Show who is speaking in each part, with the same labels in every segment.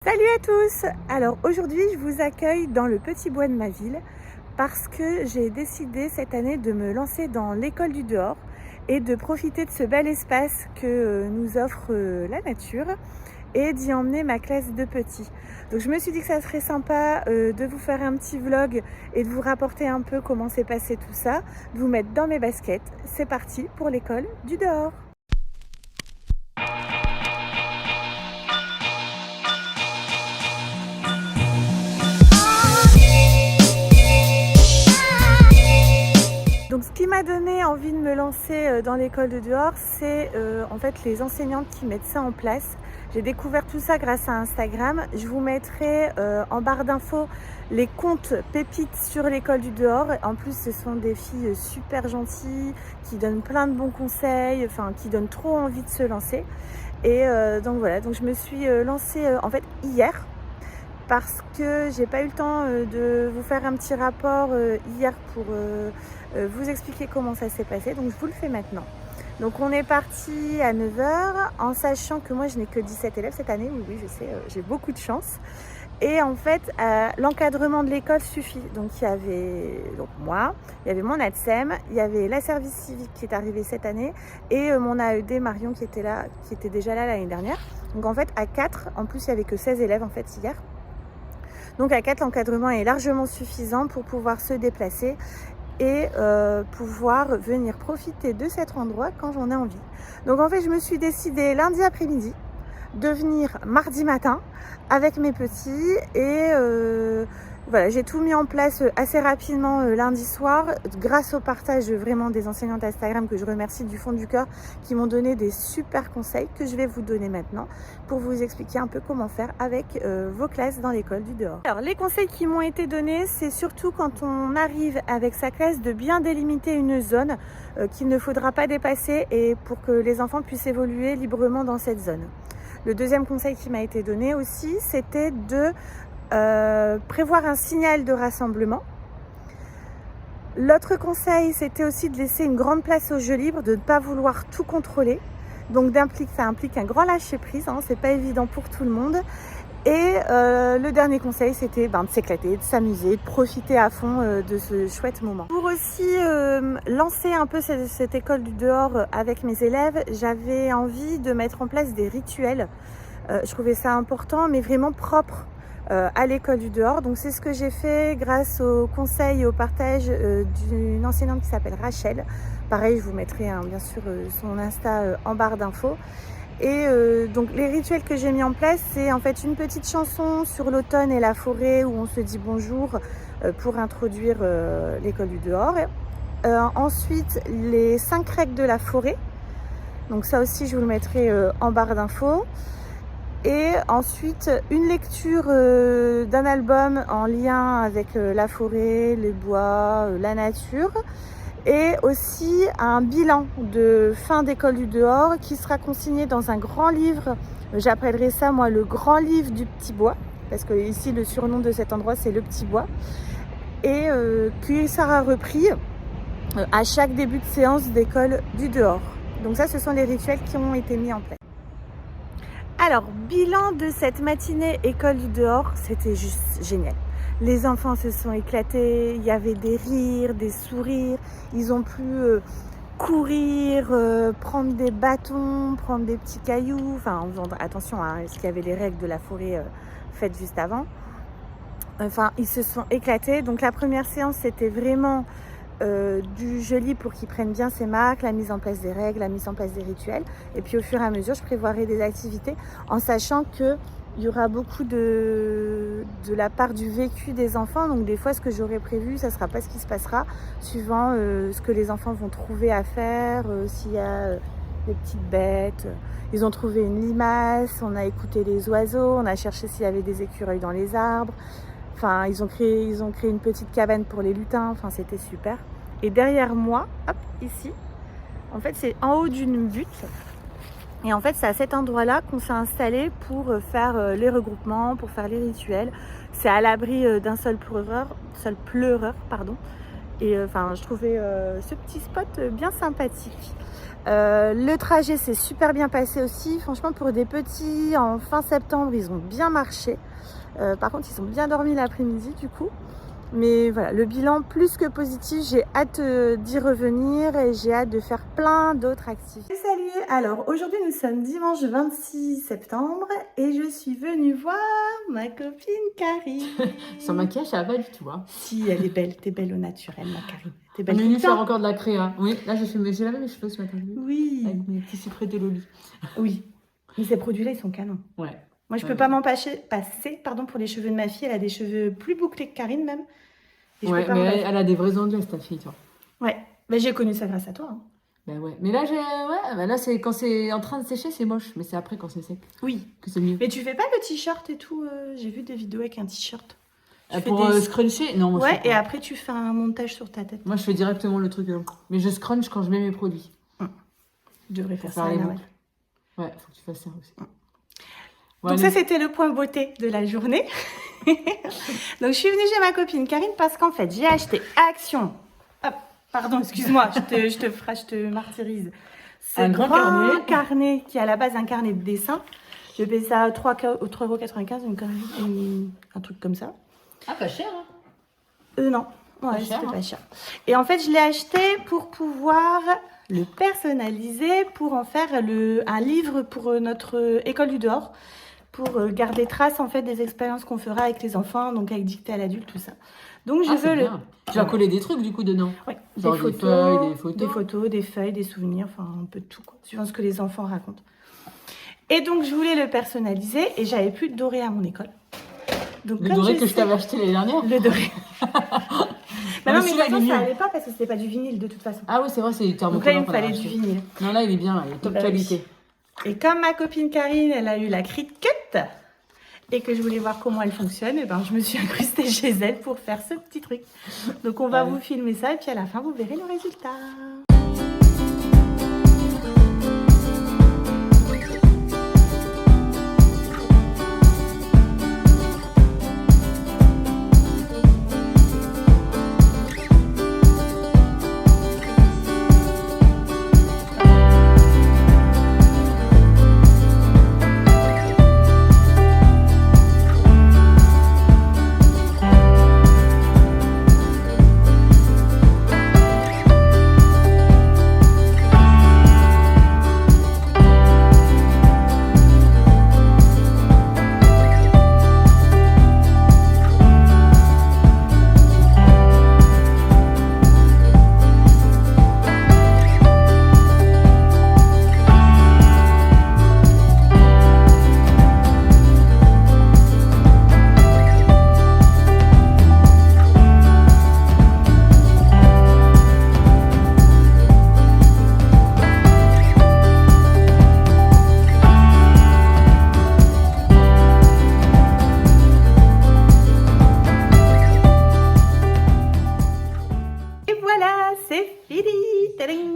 Speaker 1: Salut à tous! Alors aujourd'hui je vous accueille dans le petit bois de ma ville parce que j'ai décidé cette année de me lancer dans l'école du dehors et de profiter de ce bel espace que nous offre la nature et d'y emmener ma classe de petits. Donc je me suis dit que ça serait sympa de vous faire un petit vlog et de vous rapporter un peu comment s'est passé tout ça, de vous mettre dans mes baskets. C'est parti pour l'école du dehors! Donc ce qui m'a donné envie de me lancer dans l'école de dehors, c'est en fait les enseignantes qui mettent ça en place. J'ai découvert tout ça grâce à Instagram. Je vous mettrai en barre d'infos les comptes pépites sur l'école du dehors. En plus, ce sont des filles super gentilles qui donnent plein de bons conseils, enfin qui donnent trop envie de se lancer. Et donc voilà, donc je me suis lancée en fait hier, parce que j'ai pas eu le temps de vous faire un petit rapport hier pour vous expliquer comment ça s'est passé, donc je vous le fais maintenant. Donc on est parti à 9 h en sachant que moi je n'ai que 17 élèves cette année, oui je sais, j'ai beaucoup de chance. Et en fait l'encadrement de l'école suffit. Donc il y avait moi, il y avait mon ATSEM, il y avait la service civique qui est arrivée cette année et mon AED Marion qui était déjà là l'année dernière. Donc en fait à 4, en plus il n'y avait que 16 élèves en fait hier. Donc à 4, l'encadrement est largement suffisant pour pouvoir se déplacer et pouvoir venir profiter de cet endroit quand j'en ai envie. Donc en fait, je me suis décidée lundi après-midi de venir mardi matin avec mes petits et voilà, j'ai tout mis en place assez rapidement lundi soir grâce au partage vraiment des enseignantes Instagram que je remercie du fond du cœur, qui m'ont donné des super conseils que je vais vous donner maintenant pour vous expliquer un peu comment faire avec vos classes dans l'école du dehors. Alors les conseils qui m'ont été donnés, c'est surtout quand on arrive avec sa classe de bien délimiter une zone qu'il ne faudra pas dépasser et pour que les enfants puissent évoluer librement dans cette zone. Le deuxième conseil qui m'a été donné aussi, c'était de prévoir un signal de rassemblement. L'autre conseil, c'était aussi de laisser une grande place au jeu libre, de ne pas vouloir tout contrôler. Donc ça implique un grand lâcher prise, hein, c'est pas évident pour tout le monde. Et le dernier conseil, c'était de s'éclater, de s'amuser, de profiter à fond de ce chouette moment. Pour aussi lancer un peu cette école du dehors avec mes élèves, j'avais envie de mettre en place des rituels. Je trouvais ça important, mais vraiment propre à l'école du dehors. Donc c'est ce que j'ai fait grâce au conseil et au partage d'une enseignante qui s'appelle Rachel. Pareil, je vous mettrai bien sûr son Insta en barre d'infos. Et donc les rituels que j'ai mis en place, c'est en fait une petite chanson sur l'automne et la forêt où on se dit bonjour pour introduire l'école du dehors. Ensuite, les 5 règles de la forêt. Donc ça aussi, je vous le mettrai en barre d'infos. Et ensuite, une lecture d'un album en lien avec la forêt, les bois, la nature. Et aussi un bilan de fin d'école du dehors qui sera consigné dans un grand livre. J'appellerai ça moi le grand livre du petit bois, parce que ici le surnom de cet endroit c'est le petit bois, et qui sera repris à chaque début de séance d'école du dehors. Donc ça, ce sont les rituels qui ont été mis en place. Alors, bilan de cette matinée école du dehors, c'était juste génial. Les enfants se sont éclatés, il y avait des rires, des sourires, ils ont pu courir, prendre des bâtons, prendre des petits cailloux, enfin en faisant attention à ce qu'il y avait les règles de la forêt faites juste avant. Enfin, ils se sont éclatés. Donc la première séance, c'était vraiment du jeu libre pour qu'ils prennent bien ses marques, la mise en place des règles, la mise en place des rituels. Et puis au fur et à mesure, je prévoirai des activités en sachant que il y aura beaucoup de la part du vécu des enfants. Donc des fois, ce que j'aurais prévu, ça ne sera pas ce qui se passera, suivant ce que les enfants vont trouver à faire, s'il y a des petites bêtes. Ils ont trouvé une limace, on a écouté les oiseaux, on a cherché s'il y avait des écureuils dans les arbres. Enfin, ils ont créé une petite cabane pour les lutins, enfin c'était super. Et derrière moi, hop, ici, en fait c'est en haut d'une butte. Et en fait, c'est à cet endroit-là qu'on s'est installé pour faire les regroupements, pour faire les rituels. C'est à l'abri d'un seul pleureur, pardon. Et enfin, je trouvais ce petit spot bien sympathique. Le trajet s'est super bien passé aussi. Franchement, pour des petits, en fin septembre, ils ont bien marché. Par contre, ils ont bien dormi l'après-midi du coup. Mais voilà, le bilan plus que positif, j'ai hâte d'y revenir et j'ai hâte de faire plein d'autres activités. Salut! Alors aujourd'hui nous sommes dimanche 26 septembre et je suis venue voir ma copine Karine.
Speaker 2: Sans maquillage, ça va pas du tout. Hein.
Speaker 1: Si, elle est belle, t'es belle au naturel ma Karine. T'es belle.
Speaker 2: On est venu faire encore de la créa. Oui, là j'ai lavé mes cheveux ce matin.
Speaker 1: Oui.
Speaker 2: Avec mes petits cyprès de Loli.
Speaker 1: Oui, mais ces produits-là ils sont canons.
Speaker 2: Ouais.
Speaker 1: Moi je peux pas m'en passer pour les cheveux de ma fille, elle a des cheveux plus bouclés que Karine même.
Speaker 2: Ouais, mais elle a des vrais ongles, ta fille, toi.
Speaker 1: Ouais, mais j'ai connu ça grâce à toi. Hein.
Speaker 2: Ben ouais, mais là, là c'est quand c'est en train de sécher, c'est moche, mais c'est après quand c'est sec.
Speaker 1: Oui,
Speaker 2: que c'est mieux.
Speaker 1: Mais tu fais pas le t-shirt et tout j'ai vu des vidéos avec un t-shirt.
Speaker 2: Pour scruncher, non. Moi,
Speaker 1: ouais, et après tu fais un montage sur ta tête.
Speaker 2: Moi, je fais directement le truc, mais je scrunch quand je mets mes produits.
Speaker 1: Je devrais faire ça. Ouais,
Speaker 2: faut que tu fasses ça aussi.
Speaker 1: Bon, donc ça, c'était le point beauté de la journée. Donc, je suis venue chez ma copine Karine parce qu'en fait, j'ai acheté Action. Hop, pardon, excuse-moi, je te martyrise. C'est un grand carnet qui est à la base un carnet de dessin. Je paye ça 3,95 €, un truc comme ça.
Speaker 2: Ah, pas cher, hein?
Speaker 1: Non, ouais, c'était pas cher. Et en fait, je l'ai acheté pour pouvoir le personnaliser, pour en faire un livre pour notre école du dehors. Pour garder trace en fait des expériences qu'on fera avec les enfants, donc avec dictée à l'adulte, tout ça. Donc je veux
Speaker 2: Tu vas coller des trucs du coup dedans.
Speaker 1: Ouais,
Speaker 2: des
Speaker 1: photos, des feuilles, des souvenirs, enfin un peu de tout quoi, suivant ce que les enfants racontent. Et donc je voulais le personnaliser et j'avais plus de doré à mon école. Donc,
Speaker 2: le doré que je t'avais acheté l'année dernière.
Speaker 1: Le doré. Mais non, mais de toute façon, ça allait pas parce que c'était pas du vinyle de toute façon.
Speaker 2: Ah oui, c'est vrai, c'est du
Speaker 1: thermocol. Donc là, il me fallait du vinyle.
Speaker 2: Non, là, il est bien, là, il est top qualité.
Speaker 1: Et comme ma copine Karine, elle a eu la Cricut et que je voulais voir comment elle fonctionne, et ben je me suis incrustée chez elle pour faire ce petit truc. Donc on va vous filmer ça et puis à la fin vous verrez le résultat.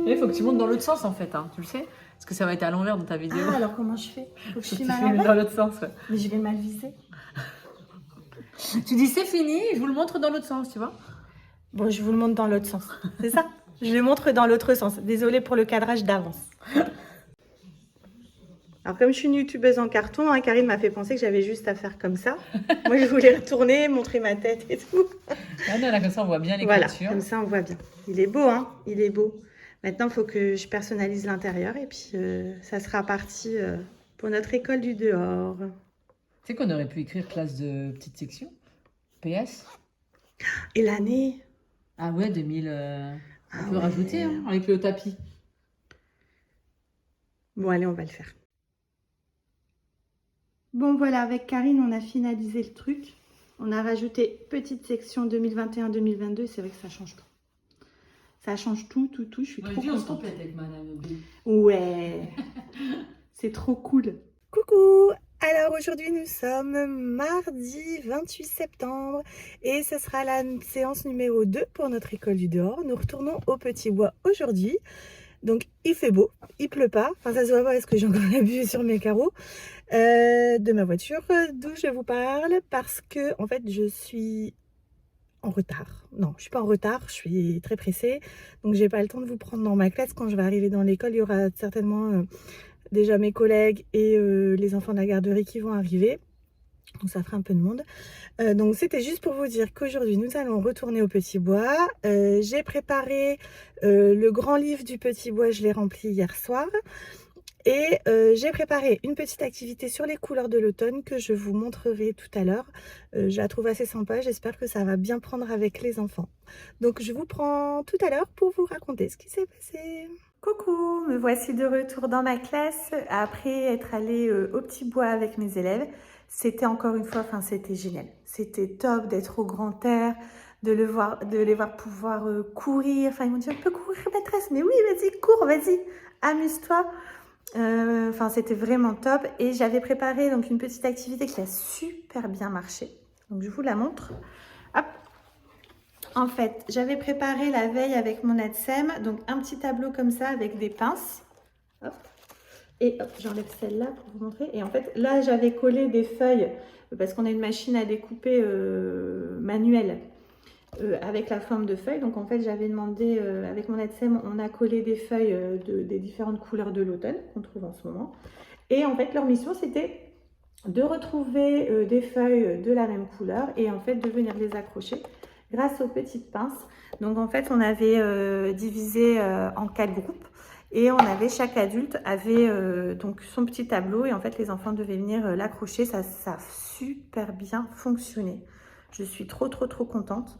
Speaker 2: Il faut que tu montes dans l'autre sens en fait, hein, tu le sais? Parce que ça va être à l'envers dans ta vidéo.
Speaker 1: Ah, alors comment je fais? Faut que je filme
Speaker 2: dans l'autre sens. Ouais.
Speaker 1: Mais je vais mal viser.
Speaker 2: Tu dis c'est fini, je vous le montre dans l'autre sens, tu vois?
Speaker 1: Bon, je vous le montre dans l'autre sens. C'est ça? Je le montre dans l'autre sens. Désolée pour le cadrage d'avance. Alors comme je suis une youtubeuse en carton, hein, Karine m'a fait penser que j'avais juste à faire comme ça. Moi, je voulais retourner, montrer ma tête et tout.
Speaker 2: Ah non, là, comme ça, on voit bien l'écriture.
Speaker 1: Voilà, comme ça, on voit bien. Il est beau, hein? Il est beau. Maintenant, il faut que je personnalise l'intérieur et puis ça sera parti pour notre école du dehors.
Speaker 2: Tu sais qu'on aurait pu écrire classe de petite section? PS?
Speaker 1: Et l'année?
Speaker 2: Ah ouais, 2000... on peut rajouter, hein, avec le tapis.
Speaker 1: Bon, allez, on va le faire. Bon, voilà, avec Karine, on a finalisé le truc. On a rajouté petite section 2021-2022. C'est vrai que ça change tout. Ça change tout. Je suis trop contente.
Speaker 2: Avec Madame B.
Speaker 1: Ouais. C'est trop cool. Coucou. Alors aujourd'hui, nous sommes mardi 28 septembre et ce sera la séance numéro 2 pour notre école du dehors. Nous retournons au Petit Bois aujourd'hui. Donc il fait beau, il pleut pas. Enfin ça se voit pas parce que j'ai encore la buée sur mes carreaux de ma voiture d'où je vous parle parce que en fait je suis en retard. Non, je suis pas en retard, je suis très pressée. Donc j'ai pas le temps de vous prendre dans ma classe. Quand je vais arriver dans l'école, il y aura certainement déjà mes collègues et les enfants de la garderie qui vont arriver. Donc ça fera un peu de monde. Donc c'était juste pour vous dire qu'aujourd'hui nous allons retourner au Petit Bois. J'ai préparé le grand livre du Petit Bois, je l'ai rempli hier soir. Et j'ai préparé une petite activité sur les couleurs de l'automne que je vous montrerai tout à l'heure. Je la trouve assez sympa, j'espère que ça va bien prendre avec les enfants. Donc je vous prends tout à l'heure pour vous raconter ce qui s'est passé. Coucou, me voici de retour dans ma classe après être allée au Petit Bois avec mes élèves. C'était encore une fois, enfin c'était génial. C'était top d'être au grand air, de les voir pouvoir courir. Enfin ils m'ont dit on peut courir maîtresse, mais oui vas-y cours, vas-y, amuse-toi. Enfin c'était vraiment top et j'avais préparé donc une petite activité qui a super bien marché. Donc je vous la montre. Hop. En fait, j'avais préparé la veille avec mon ADSEM, donc un petit tableau comme ça avec des pinces. Hop. Et hop, j'enlève celle-là pour vous montrer. Et en fait, là, j'avais collé des feuilles parce qu'on a une machine à découper manuelle avec la forme de feuilles. Donc en fait, j'avais demandé avec mon ADSEM, on a collé des feuilles des différentes couleurs de l'automne qu'on trouve en ce moment. Et en fait, leur mission, c'était de retrouver des feuilles de la même couleur et en fait de venir les accrocher grâce aux petites pinces. Donc en fait, on avait divisé en 4 groupes et on avait, chaque adulte avait donc son petit tableau et en fait les enfants devaient venir l'accrocher. Ça a super bien fonctionné. Je suis trop contente.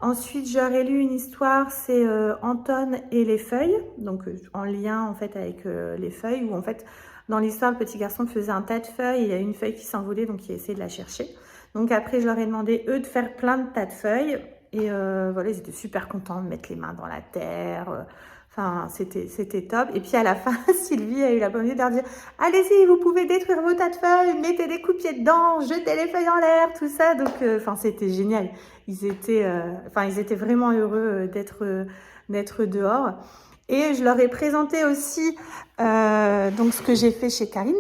Speaker 1: Ensuite, j'aurais lu une histoire, c'est Anton et les feuilles, donc en lien en fait avec les feuilles, où en fait dans l'histoire le petit garçon faisait un tas de feuilles et il y a une feuille qui s'envolait, donc il essayait de la chercher. Donc après je leur ai demandé eux de faire plein de tas de feuilles et voilà, ils étaient super contents de mettre les mains dans la terre. Enfin, c'était top. Et puis à la fin, Sylvie a eu la bonne idée de leur dire « Allez-y, vous pouvez détruire vos tas de feuilles, mettez des coups de pied dedans, jetez les feuilles en l'air, tout ça. » Donc, enfin, c'était génial. Ils étaient vraiment heureux d'être dehors. Et je leur ai présenté aussi donc ce que j'ai fait chez Karine.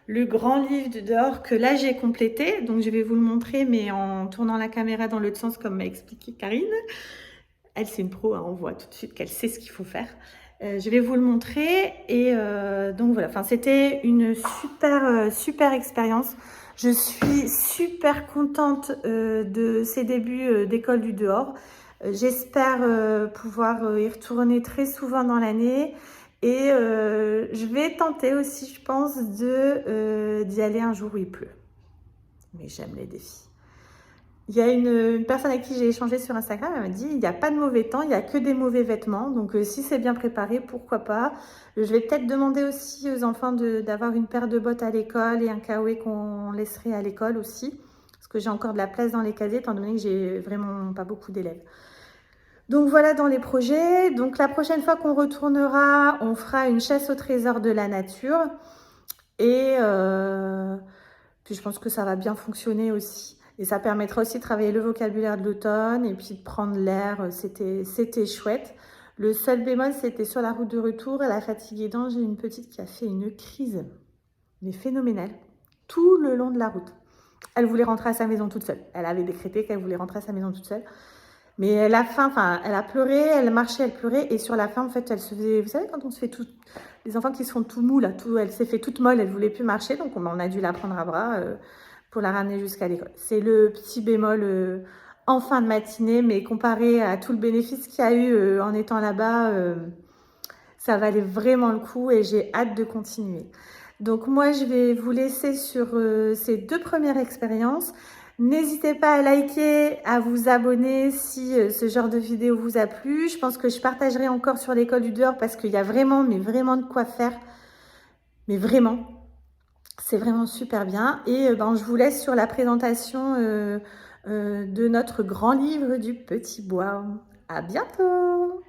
Speaker 1: Le grand livre de dehors que là, j'ai complété. Donc, je vais vous le montrer, mais en tournant la caméra dans l'autre sens, comme m'a expliqué Karine. Elle, c'est une pro, hein, on voit tout de suite qu'elle sait ce qu'il faut faire. Je vais vous le montrer. Et donc voilà, enfin, c'était une super expérience. Je suis super contente de ces débuts d'école du dehors. J'espère pouvoir y retourner très souvent dans l'année. Et je vais tenter aussi, je pense, d'y aller un jour où il pleut. Mais j'aime les défis. Il y a une personne avec qui j'ai échangé sur Instagram, elle m'a dit il n'y a pas de mauvais temps, il n'y a que des mauvais vêtements. Donc si c'est bien préparé, pourquoi pas. Je vais peut-être demander aussi aux enfants d'avoir une paire de bottes à l'école et un caouet qu'on laisserait à l'école aussi. Parce que j'ai encore de la place dans les casiers, étant donné que j'ai vraiment pas beaucoup d'élèves. Donc voilà dans les projets. Donc la prochaine fois qu'on retournera, on fera une chasse au trésor de la nature. Et puis je pense que ça va bien fonctionner aussi. Et ça permettra aussi de travailler le vocabulaire de l'automne et puis de prendre l'air. C'était chouette. Le seul bémol, c'était sur la route de retour. Elle a fatigué d'ange. J'ai une petite qui a fait une crise, mais phénoménale, tout le long de la route. Elle voulait rentrer à sa maison toute seule. Elle avait décrété qu'elle voulait rentrer à sa maison toute seule. Mais elle a faim, enfin, elle a pleuré, elle marchait, elle pleurait. Et sur la fin, en fait, elle se faisait... Vous savez, quand on se fait tout... Les enfants qui se font tout mou, là, elle s'est fait toute molle, elle voulait plus marcher. Donc, on a dû la prendre à bras pour la ramener jusqu'à l'école. C'est le petit bémol en fin de matinée, mais comparé à tout le bénéfice qu'il y a eu en étant là-bas, ça valait vraiment le coup et j'ai hâte de continuer. Donc, moi, je vais vous laisser sur ces 2 premières expériences. N'hésitez pas à liker, à vous abonner si ce genre de vidéo vous a plu. Je pense que je partagerai encore sur l'école du dehors parce qu'il y a vraiment, mais vraiment de quoi faire. Mais vraiment, c'est vraiment super bien. Et je vous laisse sur la présentation de notre grand livre du Petit Bois. À bientôt!